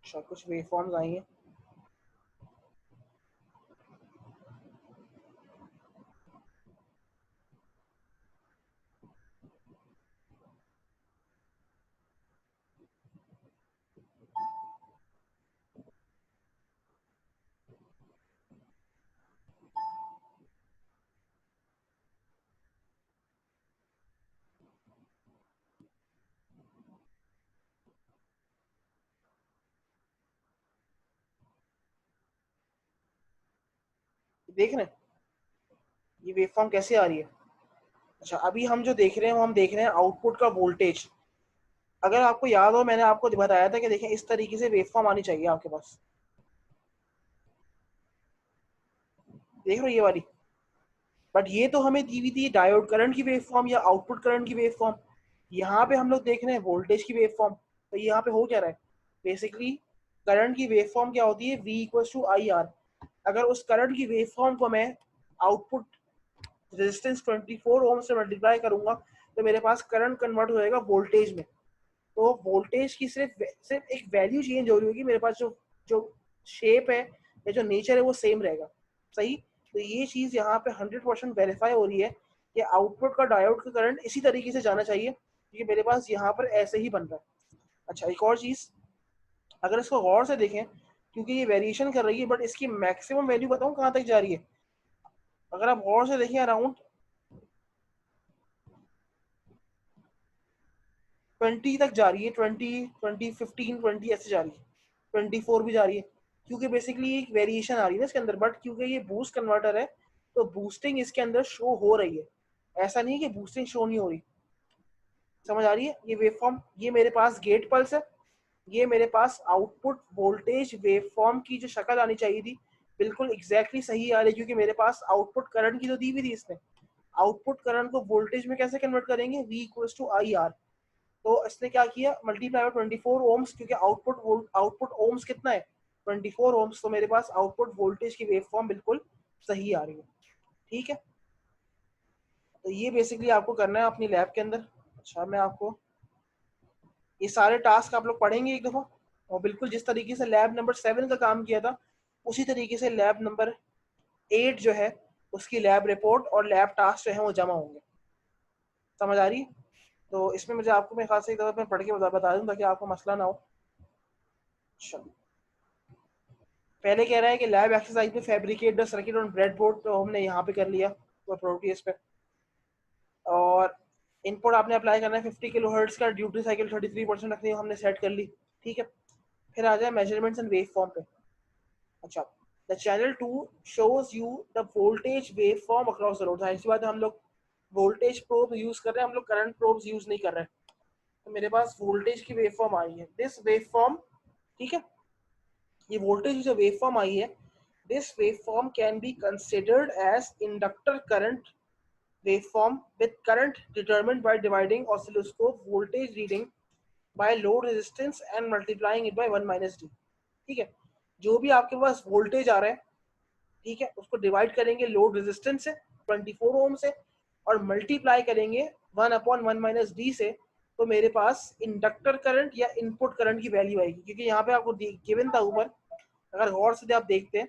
अच्छा, कुछ वेवफॉर्म्स आई हैं। देख रहे हैं ये वेवफॉर्म कैसे आ रही है। अच्छा, अभी हम जो देख रहे हैं वो हम देख रहे हैं आउटपुट का वोल्टेज। अगर आपको याद हो, मैंने आपको बताया था कि देखें इस तरीके से वेवफॉर्म आनी चाहिए आपके पास। देख रहे हो ये वाली, बट ये तो हमें दी हुई थी डायोड करंट की वेवफॉर्म या आउटपुट करंट की वेवफॉर्म। यहाँ पे हम लोग देख रहे हैं वोल्टेज की वेवफॉर्म। तो यहाँ पे हो क्या रहा है, बेसिकली करंट की वेवफॉर्म क्या होती है, V equals to I R. अगर उस करंट की वेवफॉर्म को मैं आउटपुट रेजिस्टेंस 24 ओम से मल्टीप्लाई करूंगा तो मेरे पास करंट कन्वर्ट हो जाएगा वोल्टेज में। तो वोल्टेज की सिर्फ एक वैल्यू चेंज हो रही होगी, मेरे पास जो जो शेप है या जो नेचर है वो सेम रहेगा। सही। तो ये चीज़ यहाँ पे 100% वेरीफाई हो रही है कि आउटपुट का डायोड का करंट इसी तरीके से जाना चाहिए, क्योंकि मेरे पास यहाँ पर ऐसे ही बन रहा है। अच्छा, एक और चीज़, अगर इसको गौर से देखें, क्योंकि ये वेरिएशन कर रही है, बट इसकी मैक्सिमम वैल्यू बताऊँ कहाँ तक जा रही है। अगर आप गौर से देखें अराउंड 20 तक जा रही है, 20, 15, 20 ऐसे जा रही है, 24 भी जा रही है। क्योंकि बेसिकली एक वेरिएशन आ रही है ना इसके अंदर, बट क्योंकि ये बूस्ट कन्वर्टर है तो बूस्टिंग इसके अंदर शो हो रही है। ऐसा नहीं कि बूस्टिंग शो नहीं हो रही। समझ आ रही है। ये वेवफॉर्म, ये मेरे पास गेट पल्स है, ये मेरे पास आउटपुट वोल्टेज वेवफॉर्म की जो शक्ल आनी चाहिए थी बिल्कुल एग्जैक्टली सही आ रही है, क्योंकि मेरे पास आउटपुट करंट की तो दी हुई थी इसने। आउटपुट करंट को वोल्टेज में कैसे कन्वर्ट करेंगे, V equals to I R. तो इसने क्या किया, मल्टीप्लाई बाय 24 ओम्स, क्योंकि आउटपुट ओम्स कितना है 24 ओम्स। तो मेरे पास आउटपुट वोल्टेज की वेवफॉर्म बिल्कुल सही आ रही है। ठीक है, तो ये बेसिकली आपको करना है अपनी लैब के अंदर। अच्छा, मैं आपको ये सारे टास्क आप लोग पढ़ेंगे एक दफ़ा, और बिल्कुल जिस तरीके से लैब नंबर 7 का काम किया था उसी तरीके से लैब नंबर 8 जो है उसकी लैब रिपोर्ट और लैब टास्क जो है वो जमा होंगे। समझ आ रही है। तो इसमें मुझे आपको मैं खास एक दफ़ा मैं पढ़ के बता दूँ ताकि आपको मसला ना हो। अच्छा, पहले कह रहा है कि लैब एक्सरसाइज में fabricate the circuit on breadboard, तो हमने यहाँ पे कर लिया तो प्रोटीएस पे। और इनपुट आपने अप्लाई करना है 50 किलो हर्ट्ज का, ड्यूटी साइकिल 33% रखनी है, हमने सेट कर ली। ठीक है, फिर आ जाए मेजरमेंट्स एंड वेव फॉर्म पे। अच्छा, the channel 2 shows you the voltage wave form across the road. जाहिर सी बात है हम लोग वोल्टेज प्रोब यूज कर रहे हैं, हम लोग करंट प्रोब्स यूज नहीं कर रहे हैं। तो मेरे पास वोल्टेज की वेव फॉर्म आई है, दिस वेव फॉर्म। ठीक है, ये वोल्टेज जो वेव फॉर्म आई है, this wave form can be considered as inductor current waveform with current determined by dividing oscilloscope voltage reading by load resistance and multiplying it by 1 minus d। ठीक है, जो भी आपके पास वोल्टेज आ रहा है, ठीक है, उसको डिवाइड करेंगे लोड रेजिस्टेंस से 24 ओम से, और मल्टीप्लाई करेंगे 1/1 माइनस डी से। तो मेरे पास इंडक्टर करंट या इनपुट करंट की वैल्यू आएगी, क्योंकि यहाँ पे आपको गिवन था ऊपर, अगर गौर से आप देखते हैं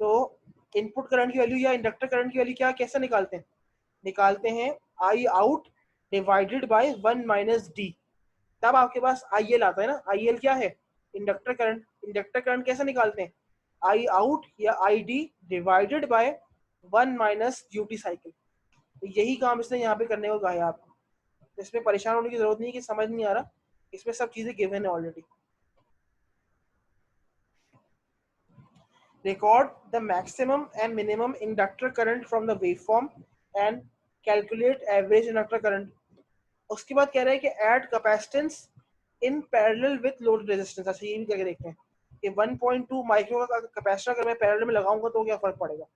तो इनपुट करंट की वैल्यू या इंडक्टर करंट की वैल्यू क्या कैसे निकालते हैं, I out divided by 1 minus D. तब आपके पास IL आता है ना। IL क्या है? Inductor current. इंडक्टर करंट कैसे निकालते हैं? आई आउट या ID divided by 1 minus duty cycle. तो यही काम इसने यहाँ पे करने को कहा है आपको। इसमें परेशान होने की जरूरत नहीं है कि समझ नहीं आ रहा, इसमें सब चीजें गिवन है already. Record the maximum and minimum inductor current from the waveform and calculate average inductor current. उसके बाद कह रहा है कि add capacitance in parallel with load resistance। अच्छा ये भी करके देखते हैं कि 1.2 माइक्रो का कैपेसिटर अगर मैं पैरेलल में लगाऊंगा तो क्या फर्क पड़ेगा।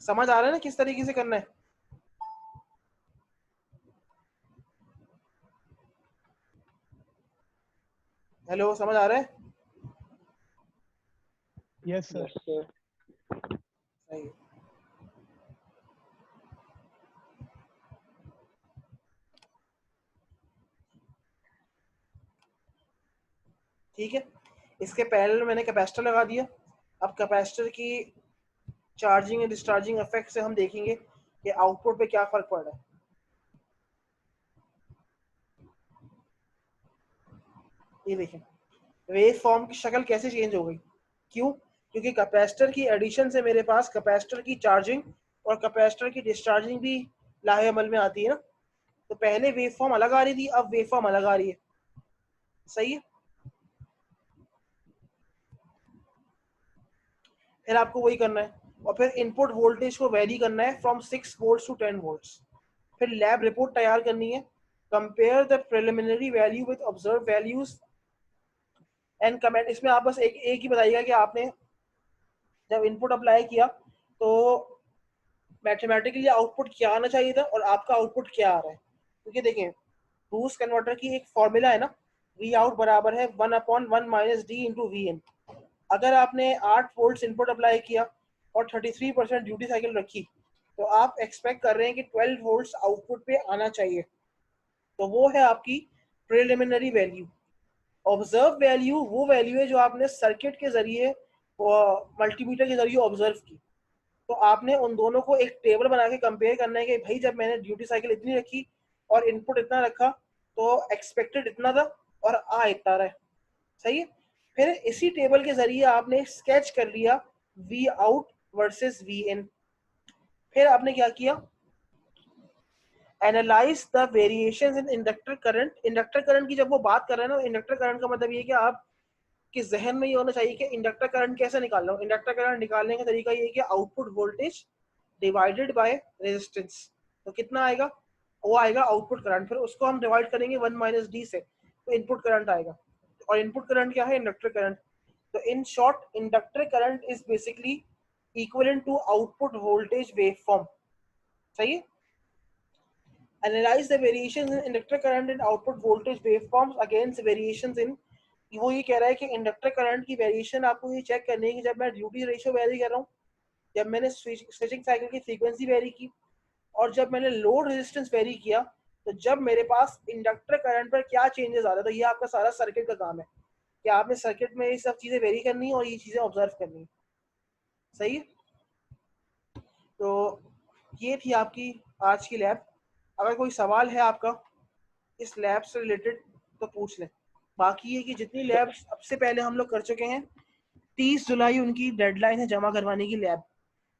समझ आ रहा है ना किस तरीके से करना है? हेलो, समझ आ रहा है? Yes sir. सही है। ठीक है, इसके पैरेलल मैंने कैपेसिटर लगा दिया। अब कैपेसिटर की चार्जिंग एंड डिस्चार्जिंग इफेक्ट से हम देखेंगे कि आउटपुट पे क्या फर्क पड़ रहा है। ये देखें वेव फॉर्म की शक्ल कैसे चेंज हो गई। क्यों? क्योंकि कैपेसिटर की एडिशन से मेरे पास कैपेसिटर की चार्जिंग और कैपेसिटर की डिस्चार्जिंग भी लाहे अमल में आती है ना। तो पहले वेव फॉर्म अलग आ रही थी, अब वेव फॉर्म अलग आ रही है। सही है। फिर आपको वही करना है और फिर इनपुट वोल्टेज को वेरी करना है फ्रॉम 6 वोल्ट्स टू 10 वोल्ट्स। फिर लैब रिपोर्ट तैयार करनी है। Compare the preliminary value with observe values and comment. इसमें आप बस एक ही बताइएगा कि आपने जब इनपुट अप्लाई किया तो मैथमेटिकली आउटपुट क्या आना चाहिए था और आपका आउटपुट क्या आ रहा है। क्योंकि देखें बूस्ट कन्वर्टर की एक फॉर्मूला है ना, वी आउट बराबर है 1/1 माइनस डी इंटू वी इन। अगर आपने 8 वोल्ट इनपुट अप्लाई किया और 33% ड्यूटी साइकिल रखी तो आप एक्सपेक्ट कर रहे हैं कि 12 वोल्ट आउटपुट पे आना चाहिए। तो वो है आपकी प्रिलिमिनरी वैल्यू। ऑब्जर्व वैल्यू वो वैल्यू है जो आपने सर्किट के जरिए मल्टीमीटर के जरिए ऑब्जर्व की। तो आपने उन दोनों को एक टेबल बना के कंपेयर करना है कि भाई जब मैंने ड्यूटी साइकिल इतनी रखी और इनपुट इतना रखा तो एक्सपेक्टेड इतना था और आ इतना रहा है। सही है। फिर इसी टेबल के जरिए आपने स्केच कर लिया वी आउट वर्सेस वी इन। फिर आपने क्या किया, analyse the variations in inductor current. Inductor current की जब वो बात कर रहे हैं ना, इंडक्टर करंट का मतलब ये कि आप कि जहन में ये होना चाहिए कि इंडक्टर करंट कैसे निकालना हो। इंडक्टर करंट निकालने का तरीका ये है कि output voltage divided by resistance. तो कितना आएगा? वो आएगा आउटपुट करंट। फिर उसको हम डिवाइड करेंगे 1 माइनस डी से तो इनपुट करंट आएगा। और इनपुट करंट क्या है? Inductor current. तो in short inductor current is basically equivalent to output voltage waveform. सही है। Analyze the variations in inductor current and output voltage waveforms against variations in। वो ये कह रहा है कि इंडक्टर करंट की वेरिएशन आपको ये चेक करनी है कि जब मैं ड्यूटी रेशियो वेरी कर रहा हूँ, जब मैंने स्विचिंग साइकिल की फ्रीक्वेंसी वेरी की और जब मैंने लोड रेजिस्टेंस वेरी किया तो जब मेरे पास इंडक्टर करंट पर क्या चेंजेस आ रहे हैं। तो ये आपका सारा सर्किट का काम है कि आपने सर्किट में ये सब चीजें वेरी करनी है और ये चीजें ऑब्जर्व करनी है। सही है। तो ये थी आपकी आज की लैब। अगर कोई सवाल है आपका इस लैब से रिलेटेड तो पूछ लें। बाकी ये कि जितनी लैब सबसे पहले हम लोग कर चुके हैं, 30 जुलाई उनकी डेडलाइन है जमा करवाने की लैब।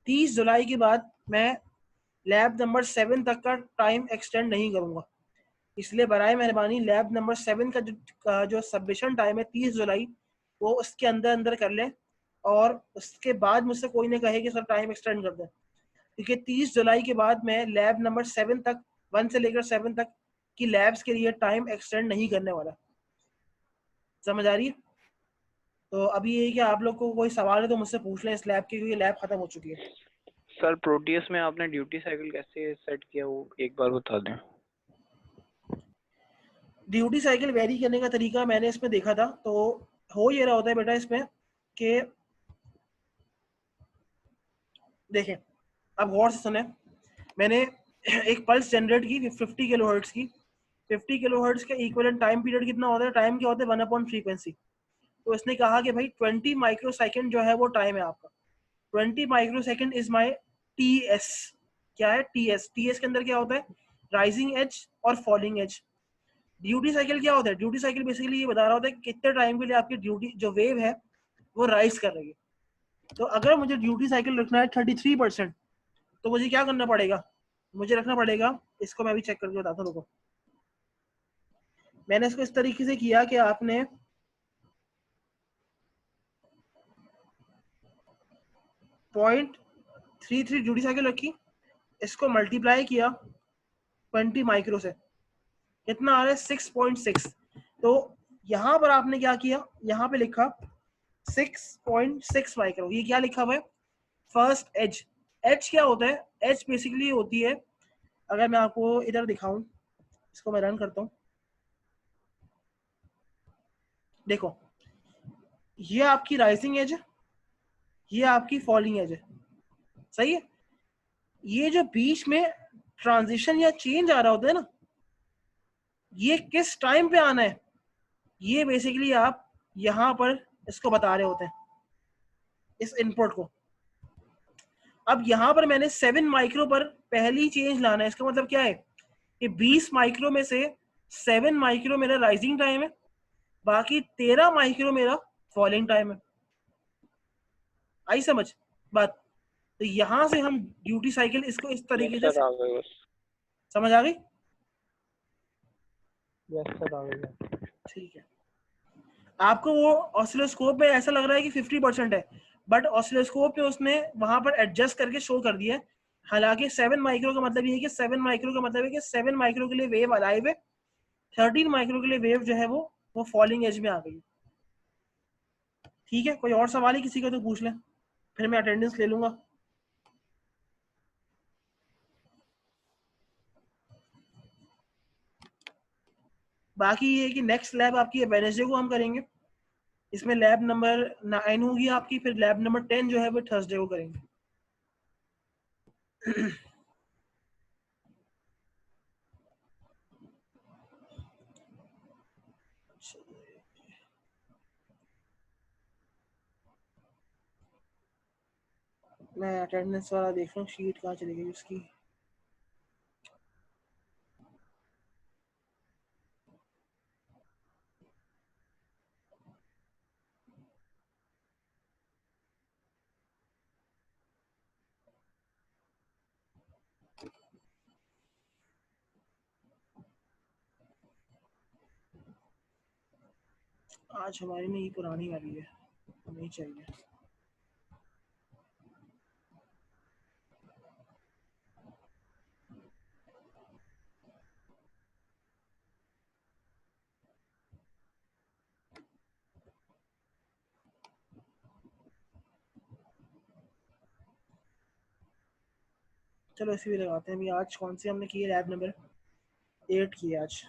30 जुलाई के बाद मैं लैब नंबर 7 तक का टाइम एक्सटेंड नहीं करूंगा। इसलिए बराए मेहरबानी लैब नंबर 7 का जो सबमिशन टाइम है 30 जुलाई, वो उसके अंदर अंदर कर लें और उसके बाद मुझसे कोई नहीं कहे कि सर टाइम एक्सटेंड कर दें। क्योंकि 30 जुलाई के बाद मैं लैब नंबर 7 तक 1 से लेकर 7 तक की लैब्स के लिए टाइम एक्सटेंड नहीं करने वाला। समझ आ रही है? तो अभी ये कि आप लोग को कोई सवाल है तो मुझसे पूछ लें इस लैब की, क्योंकि लैब खत्म हो चुकी है। सर प्रोटियस में आपने ड्यूटी साइकिल कैसे सेट किया वो एक बार बता दें। ड्यूटी साइकिल वेरी करने का तरीका मैंने इसमें देखा था। तो हो ये रहा होता है बेटा इसमें कि देखें, अब गौर से सुने। मैंने एक पल्स जनरेट की 50 किलोहर्ट्ज की। 50 किलोहर्ट्ज का इक्विवेलेंट टाइम पीरियड कितना होता है? टाइम क्या होता है? 1 अपॉन फ्रीक्वेंसी। तो इसने कहा कि भाई 20 माइक्रोसेकंड जो है वो टाइम है आपका। 20 माइक्रोसेकंड इज माय टीएस। क्या है टीएस? टीएस के अंदर क्या होता है? राइजिंग एज और फॉलिंग एज। ड्यूटी साइकिल क्या होता है? ड्यूटी साइकिल बेसिकली ये बता रहा होता है कि कितने टाइम के लिए आपकी ड्यूटी जो वेव है वो राइज कर रही है। तो अगर मुझे ड्यूटी साइकिल रखना है 33%, तो मुझे क्या करना पड़ेगा? मुझे रखना पड़ेगा, इसको मैं भी चेक करके बताता हूँ, रुको। मैंने इसको इस तरीके से किया कि आपने .33 ड्यूटी साइकिल रखी, इसको मल्टीप्लाई किया 20 माइक्रो से, कितना आ रहा है? 6.6। तो यहाँ पर आपने क्या किया? यहाँ पे लिखा 6.6 माइक्रो। ये क्या लिखा हुआ है? First as. एज क्या होता है? एज बेसिकली होती है, अगर मैं आपको इधर दिखाऊं, इसको मैं रन करता हूँ, देखो ये आपकी राइजिंग एज है, ये आपकी फॉलिंग एज है, सही है। ये जो बीच में ट्रांजिशन या चेंज आ रहा होता है ना, ये किस टाइम पे आना है, ये बेसिकली आप यहाँ पर इसको बता रहे होते हैं, इस इनपुट को। अब यहाँ पर मैंने 7 माइक्रो पर पहली चेंज लाना है। इसका मतलब क्या है कि 20 माइक्रो में से 7 माइक्रो मेरा राइजिंग टाइम है, बाकी 13 माइक्रो मेरा फॉलिंग टाइम है। आई समझ बात? तो यहाँ से हम ड्यूटी साइकिल इसको इस तरीके से, सर आ गए बस। समझ आ गई? यस सर आ गए। ठीक है। आपको वो ऑसिलोस्कोप में ऐसा लग रहा है कि 50% है, बट ऑसिलोस्कोप में उसने वहां पर एडजस्ट करके शो कर दिया है। हालांकि 7 माइक्रो का मतलब ये है कि 7 माइक्रो का मतलब है कि 7 माइक्रो के लिए वेव अलाइव है, 13 माइक्रो के लिए वेव जो है वो फॉलिंग एज में आ गई। ठीक है, कोई और सवाल है किसी का तो पूछ लें, फिर मैं अटेंडेंस ले लूंगा। बाकी ये है कि नेक्स्ट लैब आपकी वेडनेसडे को हम करेंगे, इसमें लैब नंबर 9 होगी आपकी, फिर लैब नंबर 10 जो है वो थर्सडे को करेंगे। मैं अटेंडेंस वाला देख रहा हूँ, शीट कहाँ चली गई उसकी। आज हमारी नहीं, पुरानी वाली है, नहीं चाहिए। चलो इसी भी लगाते हैं। अभी आज कौन सी हमने की है? लैब नंबर 8 की है आज।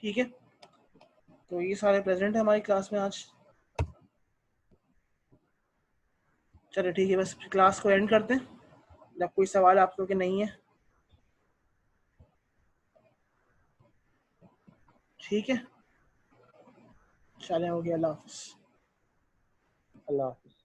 ठीक है, तो ये सारे प्रेजेंट है हमारी क्लास में आज। चलो ठीक है, बस क्लास को एंड करते हैं जब कोई सवाल आप लोगों के नहीं है। ठीक है, चले, हो गया, अल्लाह हाफिज़। अल्लाह हाफिज़।